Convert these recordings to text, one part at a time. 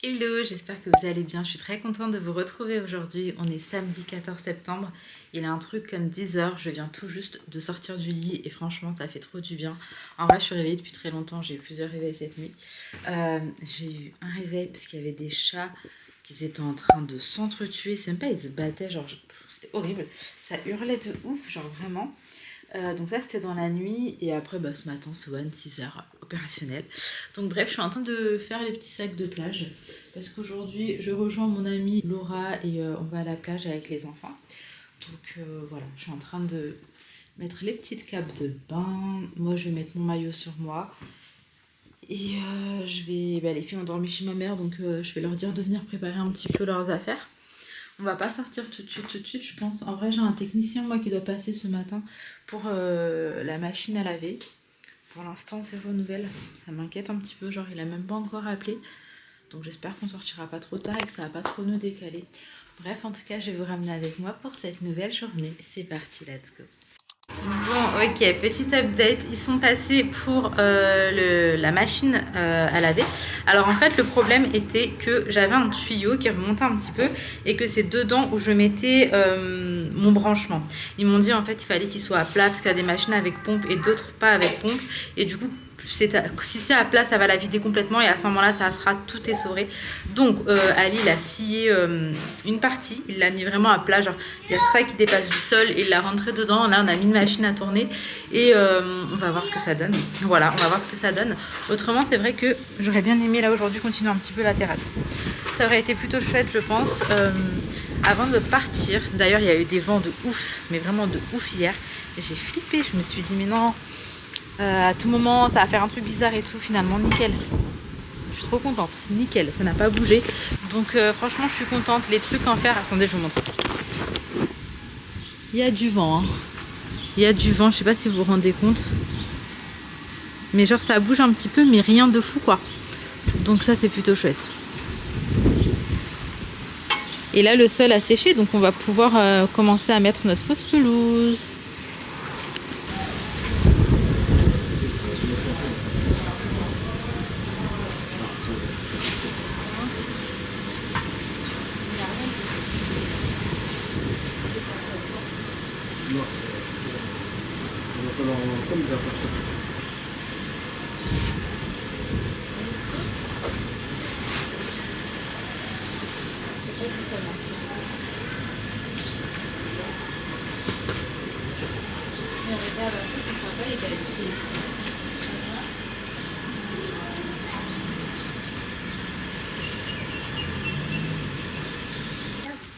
Hello, j'espère que vous allez bien. Je suis très contente de vous retrouver aujourd'hui. On est samedi 14 septembre. Il est un truc comme 10h. Je viens tout juste de sortir du lit et franchement, ça fait trop du bien. En vrai, je suis réveillée depuis très longtemps. J'ai eu plusieurs réveils cette nuit. J'ai eu un réveil parce qu'il y avait des chats qui étaient en train de s'entretuer. C'est même pas, ils se battaient, genre, c'était horrible. Ça hurlait de ouf, genre vraiment. Donc ça c'était dans la nuit et après ce matin Swan 6h opérationnel. Donc bref, je suis en train de faire les petits sacs de plage parce qu'aujourd'hui je rejoins mon amie Laura et on va à la plage avec les enfants. Donc voilà, je suis en train de mettre les petites capes de bain. Moi je vais mettre mon maillot sur moi et je vais... les filles ont dormi chez ma mère, donc je vais leur dire de venir préparer un petit peu leurs affaires. On va pas sortir tout de suite, je pense. En vrai, j'ai un technicien, moi, qui doit passer ce matin pour la machine à laver. Pour l'instant, zéro nouvelle. Ça m'inquiète un petit peu, genre, il a même pas encore appelé. Donc, j'espère qu'on sortira pas trop tard et que ça va pas trop nous décaler. Bref, en tout cas, je vais vous ramener avec moi pour cette nouvelle journée. C'est parti, let's go. Bon, ok, petit update, ils sont passés pour la machine à laver. Alors en fait le problème était que j'avais un tuyau qui remontait un petit peu et que c'est dedans où je mettais mon branchement. Ils m'ont dit en fait il fallait qu'il soit à plat parce qu'il y a des machines avec pompe et d'autres pas avec pompe et du coup si c'est à plat ça va la vider complètement et à ce moment là ça sera tout essoré. Donc Ali il a scié une partie, il l'a mis vraiment à plat, genre il y a ça qui dépasse du sol et il l'a rentré dedans. Là on a mis une machine à tourner et on va voir ce que ça donne. Voilà, on va voir ce que ça donne. Autrement c'est vrai que j'aurais bien aimé là aujourd'hui continuer un petit peu la terrasse, ça aurait été plutôt chouette je pense. Avant de partir, d'ailleurs il y a eu des vents de ouf, mais vraiment de ouf hier et j'ai flippé, je me suis dit mais non, à tout moment ça va faire un truc bizarre et tout. Finalement nickel, je suis trop contente, nickel, ça n'a pas bougé. Donc franchement je suis contente. Les trucs en fer, attendez je vous montre. Il y a du vent hein. Il y a du vent, je sais pas si vous vous rendez compte, mais genre ça bouge un petit peu mais rien de fou quoi. Donc ça c'est plutôt chouette. Et là le sol a séché, donc on va pouvoir commencer à mettre notre fausse pelouse.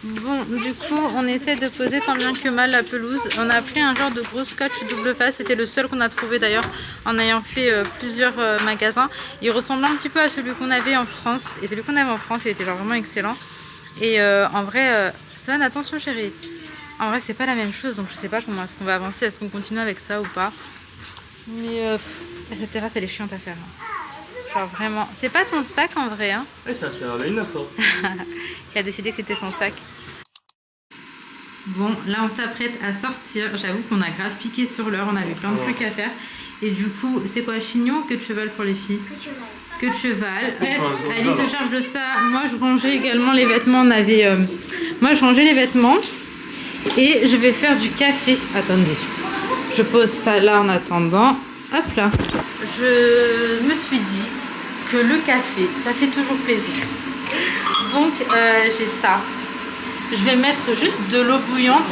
Bon, du coup, on essaie de poser tant bien que mal la pelouse. On a pris un genre de gros scotch double face. C'était le seul qu'on a trouvé d'ailleurs en ayant fait plusieurs magasins. Il ressemble un petit peu à celui qu'on avait en France. Et celui qu'on avait en France, il était genre vraiment excellent. Et en vrai, Swan, attention chérie. En vrai, c'est pas la même chose. Donc je sais pas comment est-ce qu'on va avancer. Est-ce qu'on continue avec ça ou pas? Mais cette terrasse, elle est chiante à faire. Genre vraiment. C'est pas ton sac en vrai. Hein. Et ça c'est un une Il a décidé que c'était son sac. Bon, là on s'apprête à sortir. J'avoue qu'on a grave piqué sur l'heure. On avait plein de trucs à faire. Et du coup, c'est quoi, chignon ou queue de cheval pour les filles? Queue de cheval. Bref, Ali se charge de ça. Moi je rangeais également les vêtements. Moi je rangeais les vêtements. Et je vais faire du café. Attendez. Je pose ça là en attendant. Hop là. Je me suis dit que le café, ça fait toujours plaisir. Donc j'ai ça. Je vais mettre juste de l'eau bouillante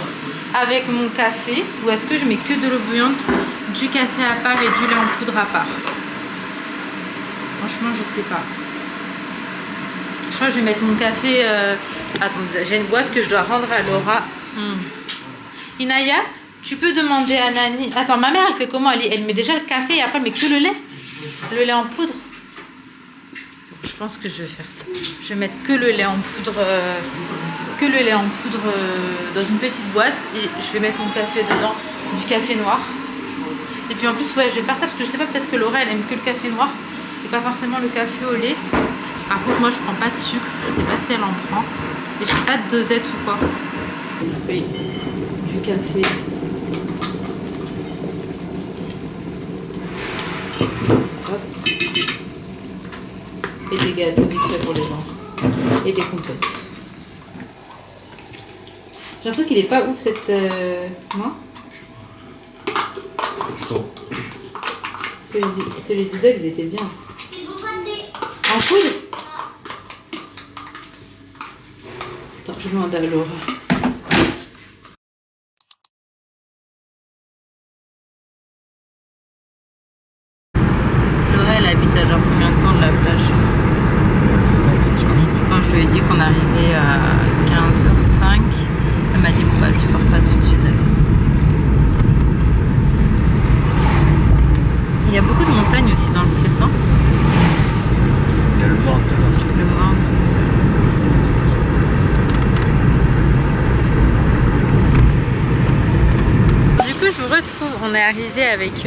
avec mon café. Ou est-ce que je mets que de l'eau bouillante, du café à part et du lait en poudre à part? Franchement, je sais pas. Je crois que je vais mettre mon café... Attends, j'ai une boîte que je dois rendre à Laura. Inaya, tu peux demander à Nani... Attends, ma mère, elle fait comment? Elle met déjà le café et après elle met que le lait? Le lait en poudre? Je pense que je vais faire ça. Je vais mettre que le lait en poudre, dans une petite boîte et je vais mettre mon café dedans, du café noir. Et puis en plus, ouais, je vais faire ça parce que je sais pas, peut-être que Laura elle aime que le café noir et pas forcément le café au lait. Par contre, moi je prends pas de sucre, je sais pas si elle en prend. Et je fais pas de dosette ou quoi. Oui, du café. Hop. Et des gâteaux vite fait pour les gens. et des compotes. J'ai l'impression qu'il est pas ouf cette... Non, celui du Dog, il était bien. En poudre? Attends, je demande à Laura. Laura, elle habite à genre combien de temps de la plage? Quand je lui ai dit qu'on arrivait à 15h05, elle m'a dit bon bah je sors pas tout de suite alors. Il y a beaucoup de montagnes aussi dans le sud, non? Il y a le Marne. Le Marne, c'est sûr. Du coup, je vous retrouve. On est arrivé avec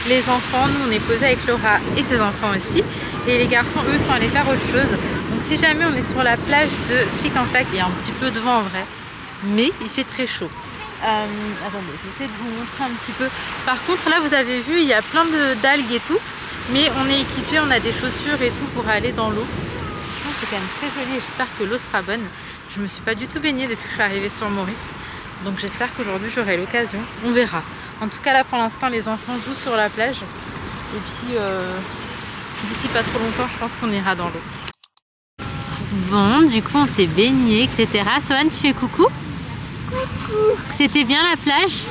les enfants. Nous, on est posé avec Laura et ses enfants aussi. Et les garçons, eux, sont allés faire autre chose. Donc, si jamais on est sur la plage de Flic-en-Flac, il y a un petit peu de vent en vrai, mais il fait très chaud. Attendez, j'essaie de vous montrer un petit peu. Par contre, là, vous avez vu, il y a plein d'algues et tout. Mais on est équipé, on a des chaussures et tout pour aller dans l'eau. Je pense que c'est quand même très joli et j'espère que l'eau sera bonne. Je me suis pas du tout baignée depuis que je suis arrivée sur Maurice. Donc j'espère qu'aujourd'hui j'aurai l'occasion. On verra. En tout cas là pour l'instant les enfants jouent sur la plage. Et puis d'ici pas trop longtemps je pense qu'on ira dans l'eau. Bon du coup on s'est baigné etc. Sohan, tu fais coucou? Coucou. C'était bien la plage?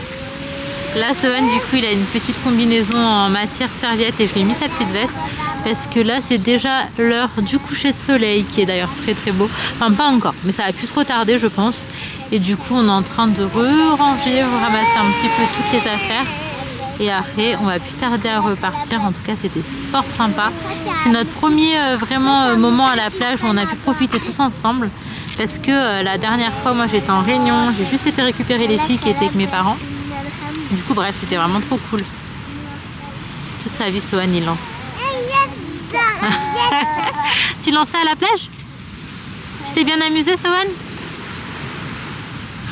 Là Sohan du coup il a une petite combinaison en matière serviette et je lui ai mis sa petite veste parce que là c'est déjà l'heure du coucher de soleil qui est d'ailleurs très très beau, enfin pas encore mais ça va plus se retarder je pense et du coup on est en train de ranger, ramasser un petit peu toutes les affaires et après on va plus tarder à repartir. En tout cas c'était fort sympa, c'est notre premier vraiment moment à la plage où on a pu profiter tous ensemble parce que la dernière fois moi j'étais en réunion, j'ai juste été récupérer les filles qui étaient avec mes parents. Du coup, bref, c'était vraiment trop cool. Toute sa vie, Sohan, il lance. Tu lançais à la plage? Tu t'es bien amusé, Sohan?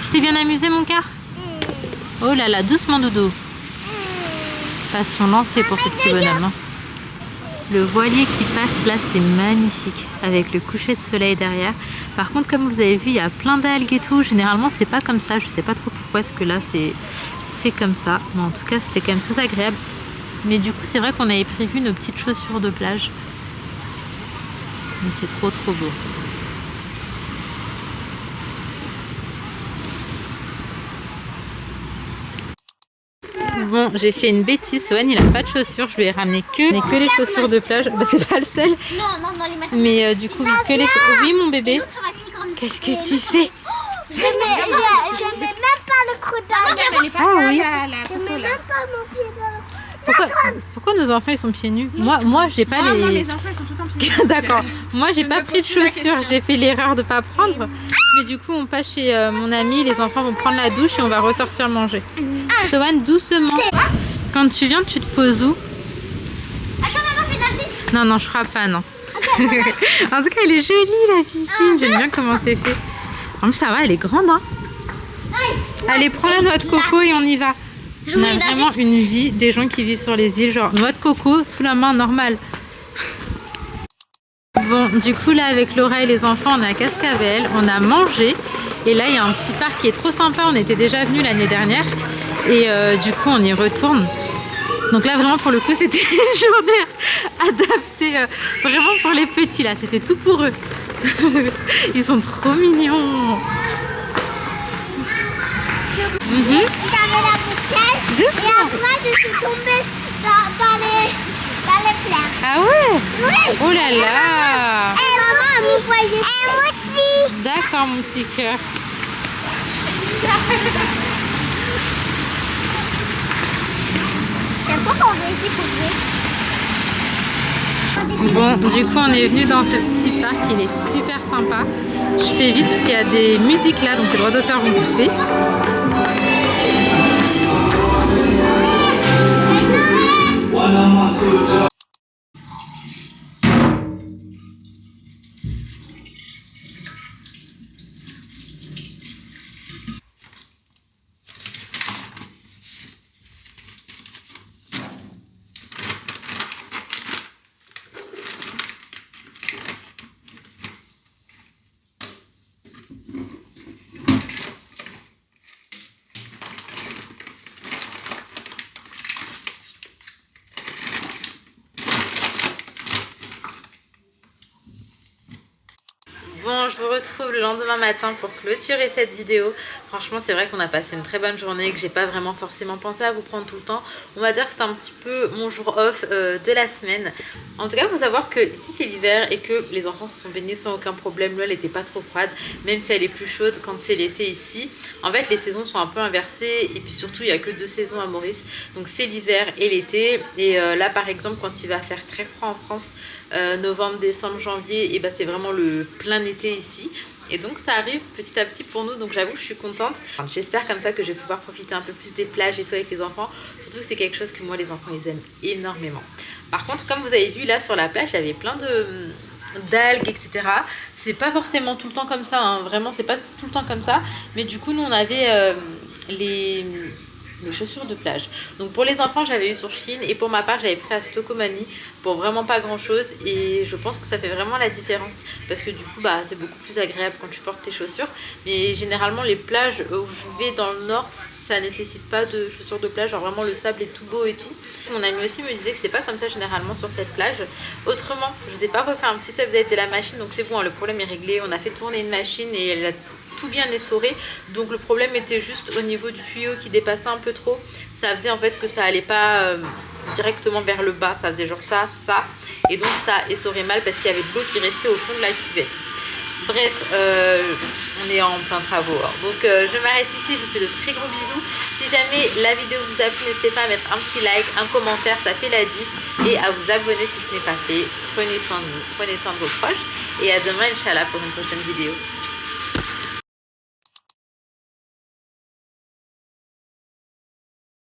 Tu t'es bien amusé, mon cœur? Oh là là, doucement, doudou. Passion lancée pour ce petit bonhomme. Hein. Le voilier qui passe là, c'est magnifique. Avec le coucher de soleil derrière. Par contre, comme vous avez vu, il y a plein d'algues et tout. Généralement, c'est pas comme ça. Je sais pas trop pourquoi, est-ce que là, c'est comme ça, mais en tout cas c'était quand même très agréable. Mais du coup c'est vrai qu'on avait prévu nos petites chaussures de plage, mais c'est trop beau. Bon, j'ai fait une bêtise, Sohan il a pas de chaussures, je lui ai ramené que les chaussures de plage. Bah, c'est pas le seul. Non, mais du coup que les... Oui mon bébé. Qu'est-ce que tu fais? Je mets même pas le croûte. Ah oui. Je mets même pas mon pied dans Pourquoi nos enfants ils sont pieds nus? Moi j'ai pas les... Non, les enfants ils sont tout en pieds nus. D'accord. Moi j'ai pas pris de chaussures, j'ai fait l'erreur de pas prendre. Mais du coup on passe chez mon ami, les enfants vont prendre la douche et on va ressortir manger. Sohan, doucement. Quand tu viens, tu te poses où? Attends, maman, je vais nager. Non, je frappe pas, non. En tout cas, elle est jolie la piscine. J'aime bien comment c'est fait. En plus, ça va, elle est grande. Hein. Allez, prends la noix de coco et on y va. On a vraiment une vie des gens qui vivent sur les îles, genre noix de coco sous la main normale. Bon, du coup, là, avec Laura et les enfants, on est à Cascavel. On a mangé. Et là, il y a un petit parc qui est trop sympa. On était déjà venus l'année dernière. Et du coup, on y retourne. Donc là, vraiment, pour le coup, c'était une journée adaptée vraiment pour les petits. Là, c'était tout pour eux. Ils sont trop mignons. J'avais la bouteille et après, je suis tombée dans les fleurs. Ah ouais? Oui. Oh là là. Et maman, vous voyez. Et moi aussi. D'accord, mon petit cœur. Bon, du coup on est venu dans ce petit parc, il est super sympa. Je fais vite parce qu'il y a des musiques là, donc les droits d'auteur vont couper. Bon, je vous retrouve le lendemain matin pour clôturer cette vidéo. Franchement, c'est vrai qu'on a passé une très bonne journée, que j'ai pas vraiment forcément pensé à vous prendre tout le temps. On va dire que c'est un petit peu mon jour off de la semaine. En tout cas, il faut savoir que ici c'est l'hiver et que les enfants se sont baignés sans aucun problème. L'eau elle n'était pas trop froide, même si elle est plus chaude quand c'est l'été ici. En fait, les saisons sont un peu inversées et puis surtout, il n'y a que 2 saisons à Maurice. Donc c'est l'hiver et l'été. Et là, par exemple, quand il va faire très froid en France, novembre, décembre, janvier, et ben c'est vraiment le plein été ici. Et donc ça arrive petit à petit pour nous, donc j'avoue que je suis contente. J'espère comme ça que je vais pouvoir profiter un peu plus des plages et tout avec les enfants. Surtout que c'est quelque chose que moi les enfants ils aiment énormément. Par contre, comme vous avez vu là sur la plage, il y avait plein d'algues, etc. C'est pas forcément tout le temps comme ça, hein. Vraiment c'est pas tout le temps comme ça. Mais du coup nous on avait les chaussures de plage. Donc pour les enfants j'avais eu sur Shein et pour ma part j'avais pris à Stokomani pour vraiment pas grand chose et je pense que ça fait vraiment la différence parce que du coup bah c'est beaucoup plus agréable quand tu portes tes chaussures. Mais généralement les plages où je vais dans le nord ça nécessite pas de chaussures de plage, genre vraiment le sable est tout beau et tout. Mon ami aussi me disait que c'est pas comme ça généralement sur cette plage. Autrement, je vous ai pas refait un petit update de la machine, donc c'est bon, le problème est réglé. On a fait tourner une machine et elle a tout bien essoré, donc le problème était juste au niveau du tuyau qui dépassait un peu trop. Ça faisait en fait que ça allait pas directement vers le bas, ça faisait genre ça, et donc ça essorait mal parce qu'il y avait de l'eau qui restait au fond de la cuvette. Bref, on est en plein travaux. Donc je m'arrête ici, je vous fais de très gros bisous. Si jamais la vidéo vous a plu, n'hésitez pas à mettre un petit like, un commentaire, ça fait la diff. Et à vous abonner si ce n'est pas fait. Prenez soin de vous, prenez soin de vos proches. Et à demain, Inch'Allah, pour une prochaine vidéo.